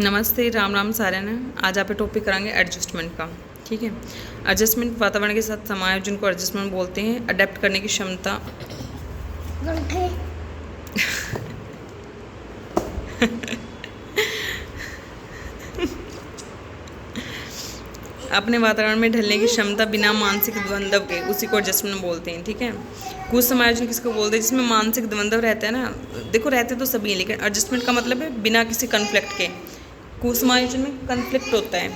नमस्ते, राम राम सारे ने। आज आप टॉपिक कराएंगे एडजस्टमेंट का। ठीक है। एडजस्टमेंट वातावरण के साथ समायोजन को एडजस्टमेंट बोलते हैं। अडेप्ट करने की क्षमता अपने वातावरण में ढलने की क्षमता बिना मानसिक द्वंद्व के, उसी को एडजस्टमेंट बोलते हैं। ठीक है। कुछ समायोजन किसको बोलते हैं? जिसमें मानसिक द्वंद्व रहता है ना। देखो, रहते तो सभी हैं, लेकिन एडजस्टमेंट का मतलब है बिना किसी कन्फ्लिक्ट के। कुसमायोजन में कन्फ्लिक्ट होता है।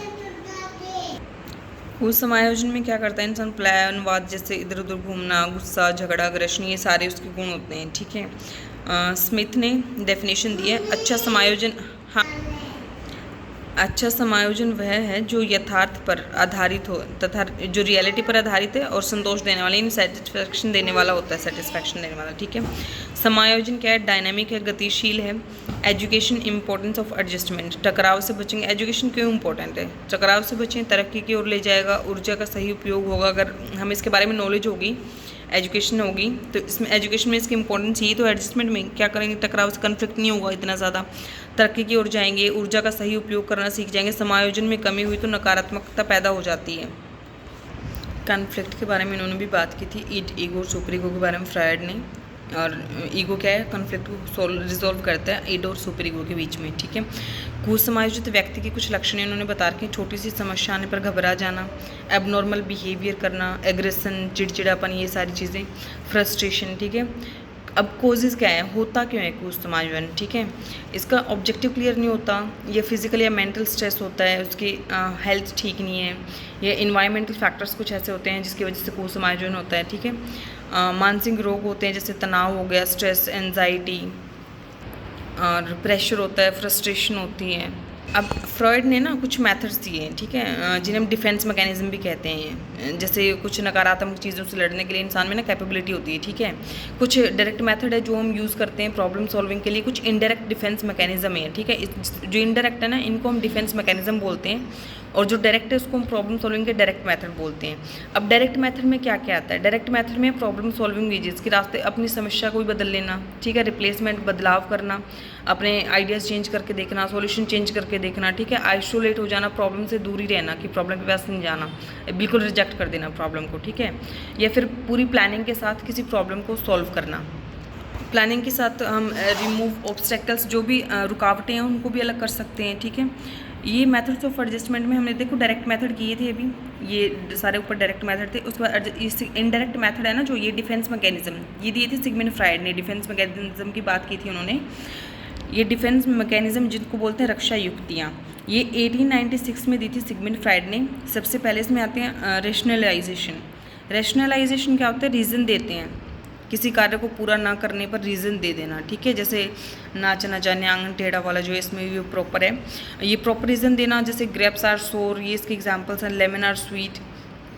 कुसमायोजन में क्या करता है इंसान? प्लानवाद, जैसे इधर उधर घूमना, गुस्सा, झगड़ा, अग्रेशन, ये सारे उसके गुण होते हैं। ठीक है। स्मिथ ने डेफिनेशन दी है अच्छा समायोजन। हाँ, अच्छा समायोजन वह है जो यथार्थ पर आधारित हो तथा जो रियलिटी पर आधारित है और संतोष देने वाला, यानी सेटिस्फैक्शन देने वाला होता है। सेटिस्फैक्शन देने वाला। ठीक है। समायोजन क्या है? डायनामिक है, गतिशील है। Education, importance of adjustment. टकराव से बचेंगे। एजुकेशन क्यों इंपॉर्टेंट है? टकराव से बचें, तरक्की की ओर ले जाएगा। ऊर्जा का सही उपयोग होगा। अगर हमें इसके बारे में नॉलेज होगी, एजुकेशन होगी, तो इसमें एजुकेशन में इसकी इंपॉर्टेंस यही तो एडजस्टमेंट में क्या करेंगे? टकराव से कन्फ्लिक्ट नहीं होगा इतना ज़्यादा। तरक्की की ओर जाएंगे, ऊर्जा का सही उपयोग करना सीख जाएंगे। समायोजन में कमी हुई तो नकारात्मकता पैदा हो जाती है। कन्फ्लिक्ट के बारे में इन्होंने भी बात की थी। ईट, ईगो, सुपर ईगो के बारे में फ्रायड ने। और ईगो क्या है? कन्फ्लिक्ट को रिजॉल्व करता है ईड और सुपर ईगो के बीच में। ठीक है। कुसमायोजित व्यक्ति की कुछ लक्षण इन्होंने बता रखे। छोटी सी समस्या आने पर घबरा जाना, एबनॉर्मल बिहेवियर करना, एग्रेशन, चिड़चिड़ापन, ये सारी चीज़ें, फ्रस्ट्रेशन। ठीक है। अब कोजेज़ क्या है? होता क्यों है कुसमायोजन? ठीक है। इसका ऑब्जेक्टिव क्लियर नहीं होता, या फिजिकल या मेंटल स्ट्रेस होता है, उसकी हेल्थ ठीक नहीं है, या इन्वायरमेंटल फैक्टर्स कुछ ऐसे होते हैं जिसकी वजह से कुसमायोजन होता है। ठीक है। मानसिक रोग होते हैं, जैसे तनाव हो गया, स्ट्रेस, एंजाइटी, और प्रेशर होता है, फ्रस्ट्रेशन होती है। अब फ्रॉइड ने ना कुछ मेथड्स दिए हैं। ठीक है। जिन्हें हम डिफेंस मैकेनिज्म भी कहते हैं। जैसे कुछ नकारात्मक चीज़ों से लड़ने के लिए इंसान में ना कैपेबिलिटी होती है। ठीक है। कुछ डायरेक्ट मेथड है जो हम यूज़ करते हैं प्रॉब्लम सॉल्विंग के लिए। कुछ इनडायरेक्ट डिफेंस मैकेनिज्म है। ठीक है। जो इनडायरेक्ट है ना, इनको हम डिफेंस मैकेनिज्म बोलते हैं, और जो डायरेक्ट है उसको हम प्रॉब्लम सॉल्विंग के डायरेक्ट मेथड बोलते हैं। अब डायरेक्ट मेथड में क्या क्या आता है? डायरेक्ट मेथड में प्रॉब्लम सॉल्विंग वेजेस के रास्ते अपनी समस्या को भी बदल लेना। ठीक है। रिप्लेसमेंट, बदलाव करना, अपने आइडियाज़ चेंज करके देखना, सॉल्यूशन चेंज करके देखना। ठीक है। आइसोलेट हो जाना, प्रॉब्लम से दूर ही रहना, कि प्रॉब्लम के पास नहीं जाना, बिल्कुल रिजेक्ट कर देना प्रॉब्लम को। ठीक है। या फिर पूरी प्लानिंग के साथ किसी प्रॉब्लम को सॉल्व करना। प्लानिंग के साथ हम रिमूव ऑब्स्टेकल्स, जो भी रुकावटें हैं उनको भी अलग कर सकते हैं। ठीक है। ये मेथड्स ऑफ एडजस्टमेंट में हमने देखो डायरेक्ट मेथड किए थे अभी, ये सारे ऊपर डायरेक्ट मेथड थे। उसके बाद इनडायरेक्ट मेथड है ना, जो ये डिफेंस मैकेनिज्म, ये दिए थे सिगमंड फ्रायड ने। डिफेंस मैकेनिज्म की बात की थी उन्होंने। ये डिफेंस मैकेनिज्म जिनको बोलते हैं रक्षा युक्तियाँ, ये 1896 में दी थी सिगमंड फ्रायड ने। सबसे पहले इसमें आते हैं रेशनलाइजेशन। रेशनलाइजेशन क्या होता है? रीज़न देते हैं, किसी कार्य को पूरा ना करने पर रीज़न दे देना। ठीक है। जैसे नाच ना जाने आंगन टेढ़ा वाला जो है, इसमें भी प्रॉपर है। ये प्रॉपर रीज़न देना, जैसे ग्रेप्स आर सोर, ये इसके एग्जांपल्स हैं। लेमन आर स्वीट,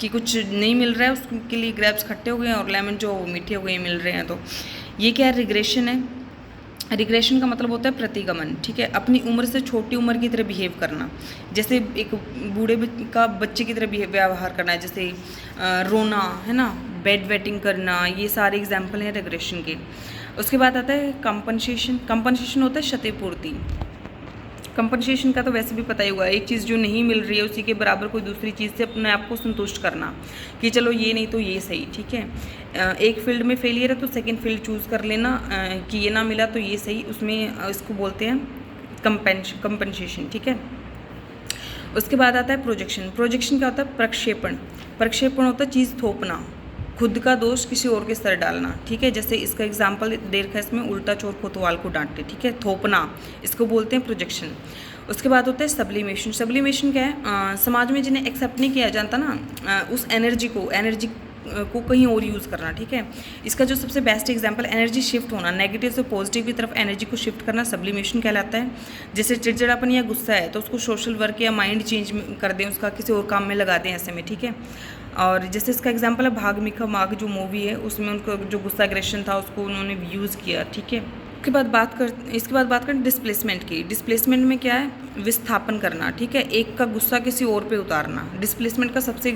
कि कुछ नहीं मिल रहा है उसके लिए ग्रेप्स खट्टे हो गए हैं, और लेमन जो मीठे हो गए मिल रहे हैं। तो ये क्या है? रिग्रेशन है। रिग्रेशन का मतलब होता है प्रतिगमन। ठीक है। अपनी उम्र से छोटी उम्र की तरह बिहेव करना, जैसे एक बूढ़े का बच्चे की तरह व्यवहार करना है, जैसे रोना है ना, बेड वेटिंग करना, ये सारे एग्जाम्पल हैं रिग्रेशन के। उसके बाद आता है कंपनसेशन। कंपनसेशन होता है क्षतिपूर्ति। कंपनसेशन का तो वैसे भी पता ही हुआ है, एक चीज़ जो नहीं मिल रही है उसी के बराबर कोई दूसरी चीज़ से अपने आप को संतुष्ट करना, कि चलो ये नहीं तो ये सही। ठीक है। एक फील्ड में फेलियर है तो सेकंड फील्ड चूज़ कर लेना, कि ये ना मिला तो ये सही, उसमें इसको बोलते हैं कंपनसेशन। ठीक है। उसके बाद आता है प्रोजेक्शन। प्रोजेक्शन क्या होता है? प्रक्षेपण। प्रक्षेपण होता है चीज़ थोपना, खुद का दोष किसी और के सर डालना। ठीक है। जैसे इसका एग्जाम्पल दे रखा है इसमें, उल्टा चोर कोतवाल को डांटे। ठीक है। थोपना, इसको बोलते हैं प्रोजेक्शन। उसके बाद होता है सब्लिमेशन। सब्लिमेशन क्या है? समाज में जिन्हें एक्सेप्ट नहीं किया जाता ना, उस एनर्जी को कहीं और यूज़ करना। ठीक है। इसका जो सबसे बेस्ट एग्जांपल, एनर्जी शिफ्ट होना, नेगेटिव से पॉजिटिव की तरफ एनर्जी को शिफ्ट करना, सब्लिमेशन कहलाता है। जैसे चिड़चिड़ापन या गुस्सा है तो उसको सोशल वर्क या माइंड चेंज कर दें, उसका किसी और काम में लगा दें ऐसे में। ठीक है। और जैसे इसका एग्जांपल है भाग मिल्खा भाग, जो मूवी है उसमें उनको जो गुस्सा एग्रेशन था उसको उन्होंने यूज़ किया। इसके बाद बात करें डिस्प्लेसमेंट की। डिस्प्लेसमेंट में क्या है? विस्थापन करना। ठीक है। एक का गुस्सा किसी और पे उतारना। डिस्प्लेसमेंट का सबसे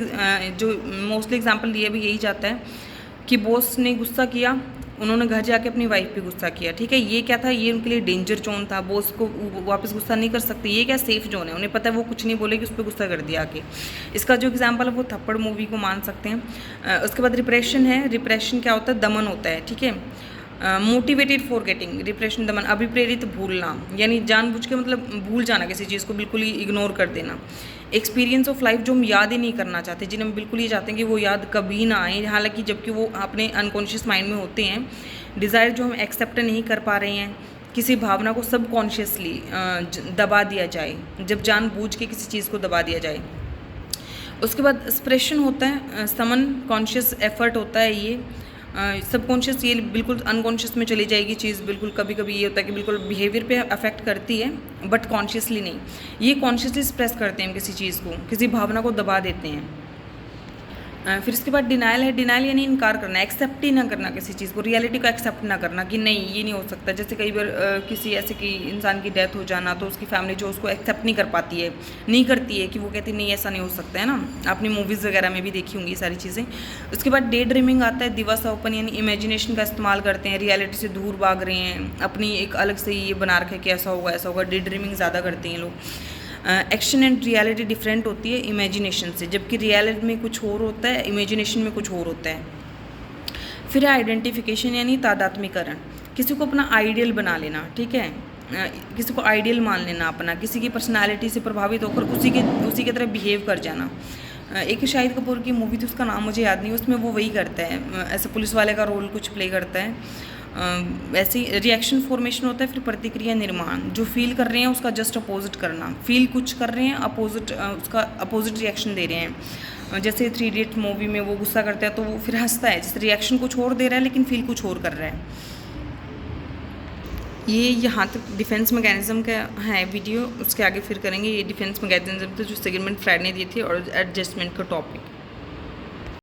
जो मोस्टली एग्जांपल दिया भी यही जाता है, कि बॉस ने गुस्सा किया, उन्होंने घर जाके अपनी वाइफ पे गुस्सा किया, ठीक है। ये क्या था, ये उनके लिए डेंजर जोन था, वो उसको वापस गुस्सा नहीं कर सकते। ये क्या सेफ जोन है, उन्हें पता है वो कुछ नहीं बोलेगी, उस पर गुस्सा कर दिया आके। इसका जो एग्जाम्पल है वो थप्पड़ मूवी को मान सकते हैं। उसके बाद रिप्रेशन है। रिप्रेशन क्या होता है, दमन होता है, ठीक है। मोटिवेटेड फॉरगेटिंग, रिप्रेशन दमन, अभिप्रेरित भूलना, यानी जानबूझ के मतलब भूल जाना किसी चीज़ को, बिल्कुल ही इग्नोर कर देना। एक्सपीरियंस ऑफ लाइफ, जो हम याद ही नहीं करना चाहते, जिन्हें हम बिल्कुल ही चाहते हैं कि वो याद कभी ना आए, हालांकि जबकि वो अपने अनकॉन्शियस माइंड में होते हैं। डिज़ायर, जो हम एक्सेप्ट नहीं कर पा रहे हैं, किसी भावना को सबकॉन्शियसली दबा दिया जाए, जब जानबूझ के किसी चीज़ को दबा दिया जाए। उसके बाद एक्सप्रेशन होता है, समन कॉन्शियस एफर्ट होता है। ये सबकॉन्शियस, ये बिल्कुल अनकॉन्शियस में चली जाएगी चीज़। बिल्कुल कभी कभी ये होता है कि बिल्कुल बिहेवियर पे अफेक्ट करती है, बट कॉन्शियसली नहीं। ये कॉन्शियसली एक्सप्रेस करते हैं हम किसी चीज़ को, किसी भावना को दबा देते हैं। फिर इसके बाद डिनाइल है। डिनाइल यानी इनकार करना, एक्सेप्ट ही ना करना किसी चीज़ को, रियलिटी को एक्सेप्ट ना करना कि नहीं ये नहीं हो सकता। जैसे कई बार किसी ऐसे कि इंसान की डेथ हो जाना, तो उसकी फैमिली जो उसको एक्सेप्ट नहीं कर पाती है, नहीं करती है, कि वो कहती नहीं ऐसा नहीं हो सकता है ना। आपने मूवीज़ वगैरह में भी देखी होंगी सारी चीज़ें। उसके बाद डे ड्रीमिंग आता है। दिवसा ओपन, यानी इमेजिनेशन का इस्तेमाल करते हैं, रियलिटी से दूर भाग रहे हैं, अपनी एक अलग से ये बना रखे कि ऐसा होगा ऐसा होगा। डे ड्रीमिंग ज़्यादा करते हैं लोग। एक्शन एंड रियलिटी डिफरेंट होती है इमेजिनेशन से, जबकि रियलिटी में कुछ और होता है, इमेजिनेशन में कुछ और होता है। फिर आइडेंटिफिकेशन, यानी तादात्म्यकरण, किसी को अपना आइडियल बना लेना, ठीक है। किसी को आइडियल मान लेना अपना, किसी की पर्सनालिटी से प्रभावित होकर उसी के तरह बिहेव कर जाना। एक शाहिद कपूर की मूवी थी, उसका नाम मुझे याद नहीं, उसमें वो वही करता है, ऐसे पुलिस वाले का रोल कुछ प्ले करता है। वैसे ही रिएक्शन फॉर्मेशन होता है। फिर प्रतिक्रिया निर्माण, जो फील कर रहे हैं उसका जस्ट अपोजिट करना, फील कुछ कर रहे हैं, अपोजिट उसका अपोजिट रिएक्शन दे रहे हैं। जैसे 3 इडियट मूवी में वो गुस्सा करता है तो वो फिर हंसता है, जैसे रिएक्शन कुछ और दे रहा है लेकिन फील कुछ और कर रहा है। ये यहाँ तक डिफेंस मैकेनिज्म का है वीडियो, उसके आगे फिर करेंगे। ये डिफेंस मैकेनिज्म थे जो सेगमेंट फ्राइड ने दिए थे, और एडजस्टमेंट का टॉपिक।